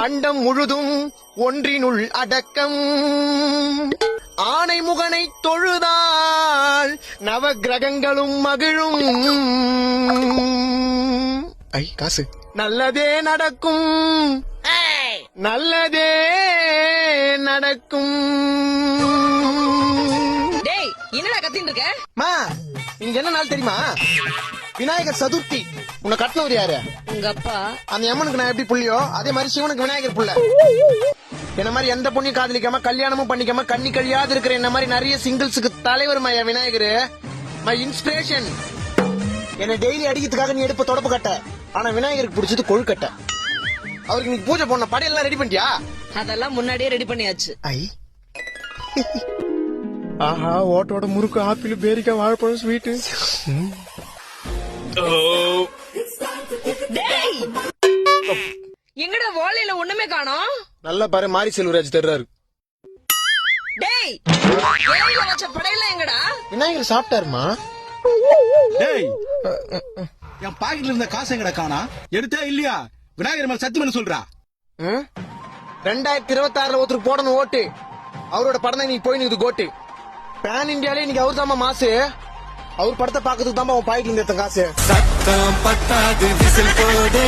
அண்டம் முழுதும் ஒன்றினுள் அடக்கம். ஆனை முகனை தொழுதால் நவ கிரகங்களும் மகிழும். ஐ காசு. நல்லதே நடக்கும், நல்லதே நடக்கும். டேய் என்னடா கத்தின்னு இருக்க? மா இன்னைக்கு என்ன நாள் தெரியுமா? விநாயகர் சதுர்த்தி. உன்னை கட்டினவர் யாரு? உங்க அப்பா. அந்த அம்மனுக்கு நான் எப்படி புள்ளியோ அதே மாதிரி சிவனுக்கு விநாயகர் புள்ள. என்ன மாதிரி எந்த பொண்ணையும் காதலிக்காம கல்யாணமும் பண்ணிக்காம கண்ணி கழியாது இருக்கிற என்ன மாதிரி நிறைய சிங்கிள்ஸுக்கு தலைவர் மையா விநாயகர். My inspiration. என்ன டெய்லி அடிக்கிறதுக்காக நீ எடுப்ப தொடப்பு கட்ட, ஆனா விநாயகருக்கு பிடிச்சது கொழுக்கட்டை. அவருக்கு நீ பூஜை பண்ண படையெல்லாம் ரெடி பண்ணிட்டியா? அதெல்லாம் முன்னாடியே ரெடி பண்ணியாச்சு. ஐ ஆஹா, ஓட்டோட முறுக்கு, ஆப்பிள், பேரிக்காய், வாழைப்பழம், ஸ்வீட்டு. டேய் எங்கடா வாழையில ஒண்ணுமே காணோம்? நல்லா பாரு, மாரி செல்வராஜ் தர்றாரு. டேய் இலையில வச்ச படையெல்லாம் எங்கடா? விநாயகர் சாப்பிட்டாருமா. டேய் என் பாக்கெட்ல இருந்த காசு எங்கடா காணா? எடுத்தே இல்லையா? விநாயகர் மேல சத்தியம் பண்ண சொல்றா. 2026 ஒருத்தருக்கு போடணும் ஓட்டு. அவரோட படம் தான் நீ போய் நிக்குது கோட்டு. பேன் இந்தியாலே இன்னைக்கு அவர் தாமா மாசு. அவர் படத்தை பாக்கிறதுக்கு தாமா அவன் பாக்கெட்ல இருந்து எடுத்த காசு. சத்தம் பத்தாது விசில் போதே.